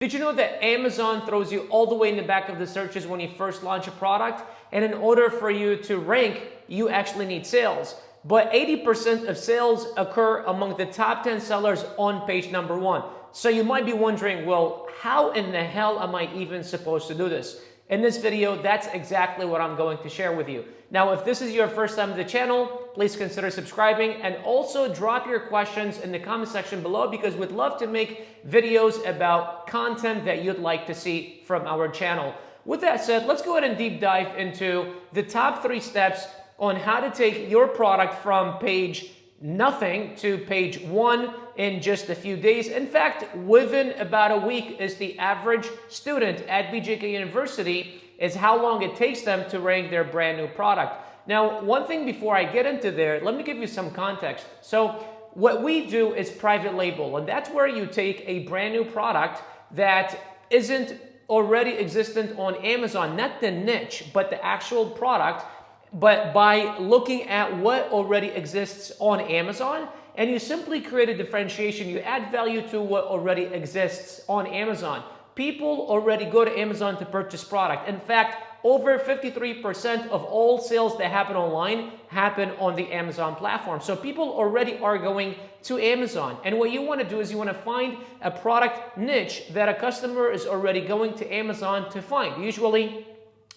Did you know that Amazon throws you all the way in the back of the searches when you first launch a product? And in order for you to rank, you actually need sales. But 80% of sales occur among the top 10 sellers on page number 1. So you might be wondering, well, how in the hell am I even supposed to do this? In this video, that's exactly what I'm going to share with you. Now, if this is your first time to the channel, please consider subscribing and also drop your questions in the comment section below because we'd love to make videos about content that you'd like to see from our channel. With that said, let's go ahead and deep dive into the top 3 steps on how to take your product from page nothing to page 1 in just a few days. In fact, within about a week is the average student at BJK University is how long it takes them to rank their brand new product. Now, one thing before I get into there, let me give you some context. So what we do is private label, and that's where you take a brand new product that isn't already existent on Amazon, not the niche, but the actual product, but by looking at what already exists on Amazon, and you simply create a differentiation. You add value to what already exists on Amazon. People already go to Amazon to purchase product. In fact, over 53% of all sales that happen online happen on the Amazon platform. So people already are going to Amazon. And what you want to do is you want to find a product niche that a customer is already going to Amazon to find. Usually,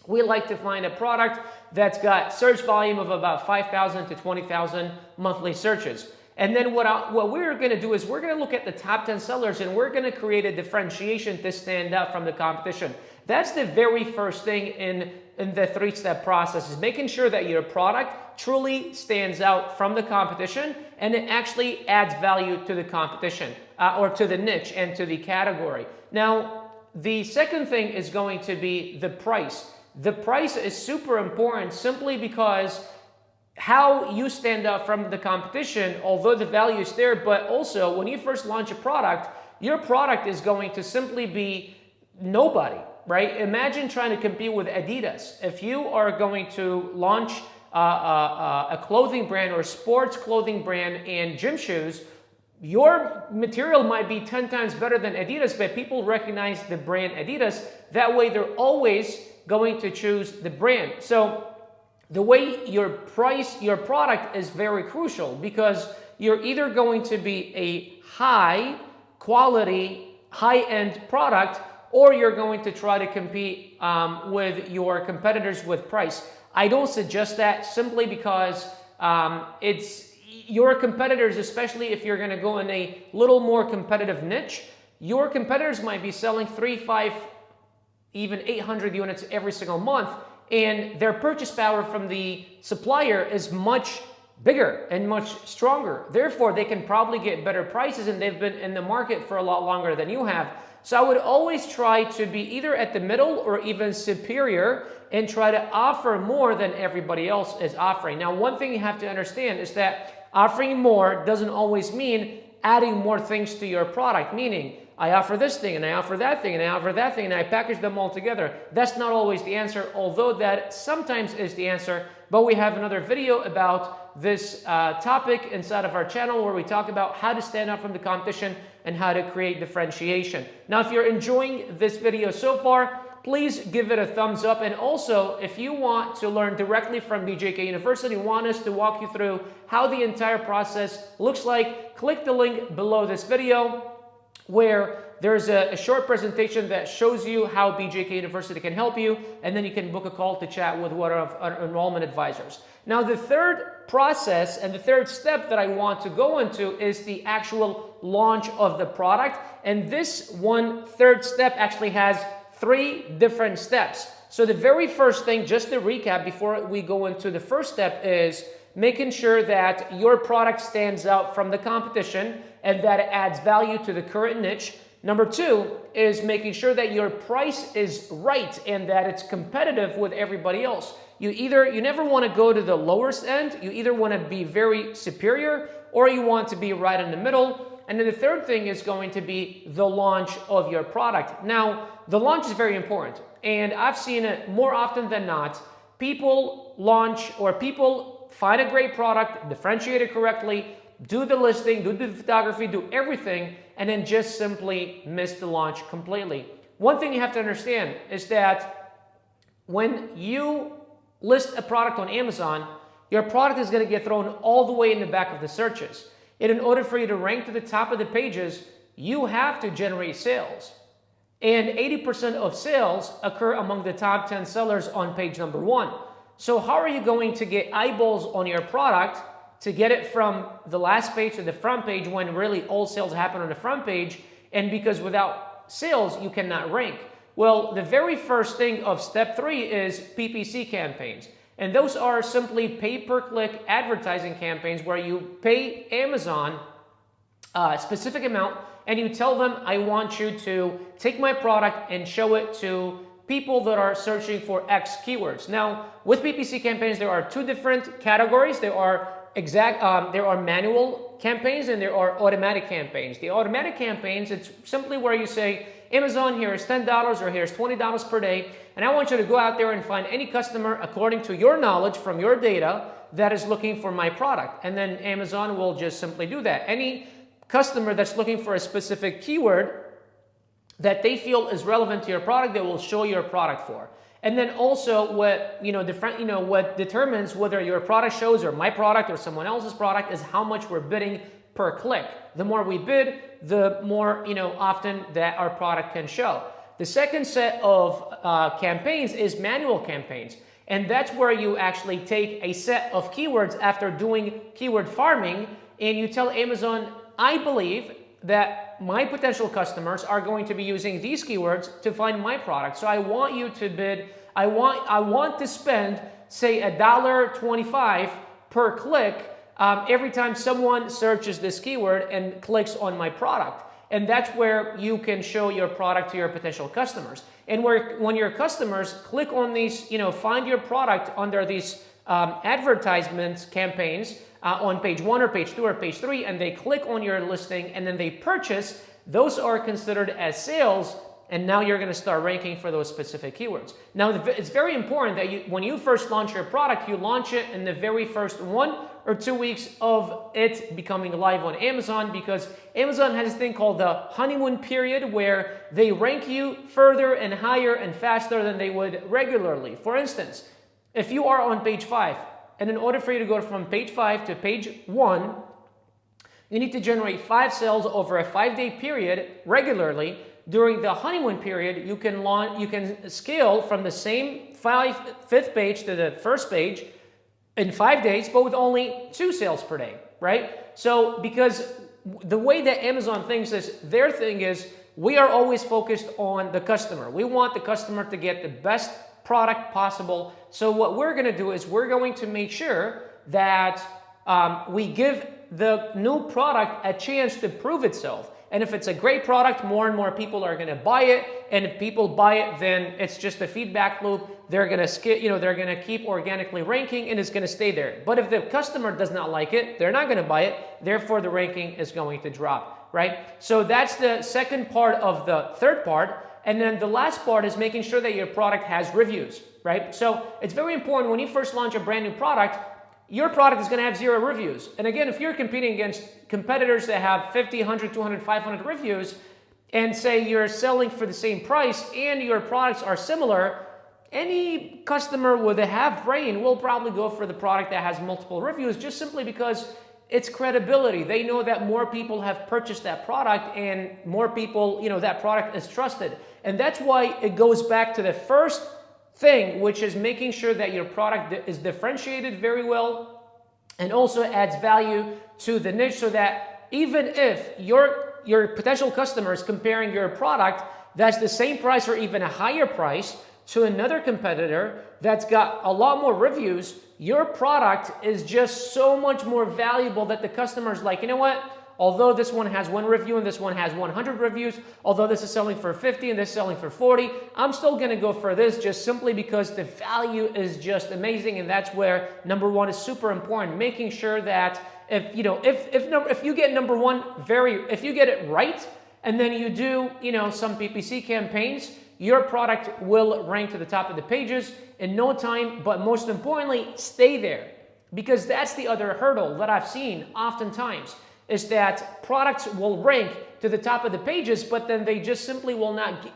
we like to find a product that's got search volume of about 5,000 to 20,000 monthly searches. And then what we're going to do is we're going to look at the top 10 sellers and we're going to create a differentiation to stand out from the competition. That's the very first thing in the 3-step process, is making sure that your product truly stands out from the competition and it actually adds value to the competition or to the niche and to the category. Now, the second thing is going to be the price. The price is super important simply because how you stand out from the competition, although the value is there, but also when you first launch a product, your product is going to simply be nobody, right? Imagine trying to compete with Adidas. If you are going to launch a clothing brand or sports clothing brand and gym shoes, your material might be 10 times better than Adidas, but people recognize the brand Adidas. That way they're always going to choose the brand. So the way your product is very crucial because you're either going to be a high quality, high-end product, or you're going to try to compete with your competitors with price. I don't suggest that simply because it's your competitors, especially if you're going to go in a little more competitive niche, your competitors might be selling 3, 5, even 800 units every single month, and their purchase power from the supplier is much bigger and much stronger. Therefore, they can probably get better prices, and they've been in the market for a lot longer than you have. So I would always try to be either at the middle or even superior and try to offer more than everybody else is offering. Now, one thing you have to understand is that offering more doesn't always mean adding more things to your product, meaning I offer this thing and I offer that thing and I offer that thing and I package them all together. That's not always the answer, although that sometimes is the answer. But we have another video about this topic inside of our channel where we talk about how to stand out from the competition and how to create differentiation. Now, if you're enjoying this video so far, please give it a thumbs up. And also, if you want to learn directly from BJK University, want us to walk you through how the entire process looks like, click the link below this video where there's a short presentation that shows you how BJK University can help you, and then you can book a call to chat with one of our enrollment advisors. Now, the third process and the third step that I want to go into is the actual launch of the product. And this third step actually has 3 different steps. So the very first thing, just to recap before we go into the first step, is making sure that your product stands out from the competition and that it adds value to the current niche. Number 2 is making sure that your price is right and that it's competitive with everybody else. You never want to go to the lowest end. You either want to be very superior or you want to be right in the middle. And then the third thing is going to be the launch of your product. Now, the launch is very important. And I've seen it more often than not. People launch or people find a great product, differentiate it correctly, do the listing, do the photography, do everything, and then just simply miss the launch completely. One thing you have to understand is that when you list a product on Amazon, your product is going to get thrown all the way in the back of the searches. And in order for you to rank to the top of the pages, you have to generate sales. And 80% of sales occur among the top 10 sellers on page number 1. So how are you going to get eyeballs on your product to get it from the last page to the front page when really all sales happen on the front page? And because without sales, you cannot rank. Well, the very first thing of step 3 is PPC campaigns. And those are simply pay-per-click advertising campaigns where you pay Amazon a specific amount and you tell them, I want you to take my product and show it to people that are searching for X keywords. Now, with PPC campaigns, there are 2 different categories. There are manual campaigns and there are automatic campaigns. The automatic campaigns, it's simply where you say, Amazon, here is $10 or here's $20 per day, and I want you to go out there and find any customer according to your knowledge from your data that is looking for my product. And then Amazon will just simply do that. Any customer that's looking for a specific keyword that they feel is relevant to your product, they will show your product for. And then also what what determines whether your product shows or my product or someone else's product is how much we're bidding per click. The more we bid, the more often that our product can show. The second set of campaigns is manual campaigns. And that's where you actually take a set of keywords after doing keyword farming and you tell Amazon, I believe that my potential customers are going to be using these keywords to find my product. So I want you to bid, I want to spend, say, $1.25 per click every time someone searches this keyword and clicks on my product. And that's where you can show your product to your potential customers. And when your customers click on these, find your product under these advertisement campaigns on page 1 or page 2 or page 3, and they click on your listing and then they purchase, those are considered as sales. And now you're going to start ranking for those specific keywords. Now, it's very important that when you first launch your product, you launch it in the very first 1 or 2 weeks of it becoming live on Amazon, because Amazon has this thing called the honeymoon period where they rank you further and higher and faster than they would regularly. For instance, if you are on page 5, and in order for you to go from page 5 to page 1, you need to generate 5 sales over a 5-day period regularly. During the honeymoon period, you can scale from the same 5th page to the first page in 5 days, but with only 2 sales per day, right? So because the way that Amazon thinks is, their thing is, we are always focused on the customer. We want the customer to get the best product possible. So what we're going to do is we're going to make sure that we give the new product a chance to prove itself. And if it's a great product, more and more people are going to buy it. And if people buy it, then it's just a feedback loop. They're going to they're going to keep organically ranking and it's going to stay there. But if the customer does not like it, they're not going to buy it. Therefore, the ranking is going to drop, right? So that's the second part of the third part. And then the last part is making sure that your product has reviews, right? So it's very important when you first launch a brand new product, your product is going to have 0 reviews. And again, if you're competing against competitors that have 50, 100, 200, 500 reviews, and say you're selling for the same price and your products are similar, any customer with a half brain will probably go for the product that has multiple reviews just simply because it's credibility. They know that more people have purchased that product and more people, that product is trusted. And that's why it goes back to the first thing, which is making sure that your product is differentiated very well and also adds value to the niche, so that even if your potential customer is comparing your product that's the same price or even a higher price to another competitor that's got a lot more reviews, your product is just so much more valuable that the customer's like, you know what? Although this one has 1 review and this one has 100 reviews, although this is selling for 50 and this is selling for 40, I'm still going to go for this just simply because the value is just amazing. And that's where number 1 is super important. Making sure that if you get number 1 if you get it right, and then you do, some PPC campaigns, your product will rank to the top of the pages in no time, but most importantly, stay there. Because that's the other hurdle that I've seen oftentimes, is that products will rank to the top of the pages, but then they just simply will not,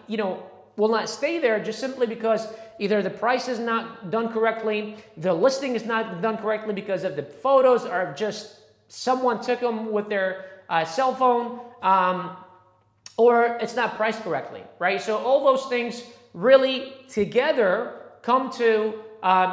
will not stay there, just simply because either the price is not done correctly, the listing is not done correctly because of the photos are just, someone took them with their cell phone, or it's not priced correctly, right? So all those things really together come to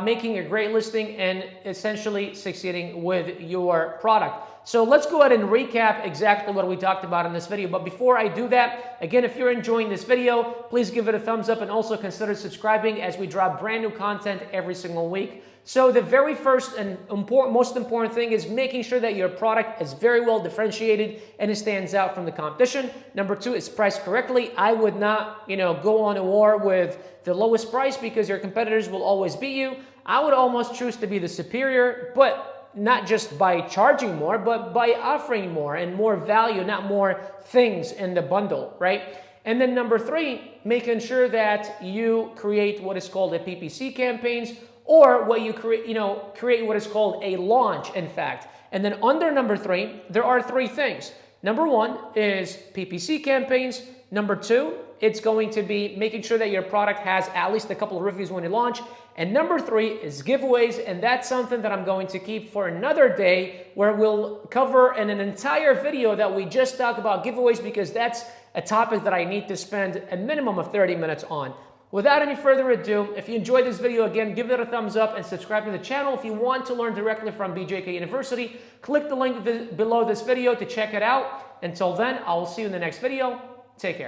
making a great listing and essentially succeeding with your product. So let's go ahead and recap exactly what we talked about in this video. But before I do that, again, if you're enjoying this video, please give it a thumbs up and also consider subscribing as we drop brand new content every single week. So the very first and most important thing is making sure that your product is very well differentiated and it stands out from the competition. Number two is priced correctly. I would not, go on a war with the lowest price because your competitors will always beat you. I would almost choose to be the superior, but not just by charging more, but by offering more and more value, not more things in the bundle, right? And then number three, making sure that you create what is called a PPC campaigns, or what you create what is called a launch, in fact. And then under number three, there are three things. Number one is PPC campaigns. Number two, it's going to be making sure that your product has at least a couple of reviews when you launch. And number three is giveaways, and that's something that I'm going to keep for another day, where we'll cover in an entire video that we just talk about giveaways, because that's a topic that I need to spend a minimum of 30 minutes on. Without any further ado, if you enjoyed this video, again, give it a thumbs up and subscribe to the channel. If you want to learn directly from BJK University, click the link below this video to check it out. Until then, I will see you in the next video. Take care.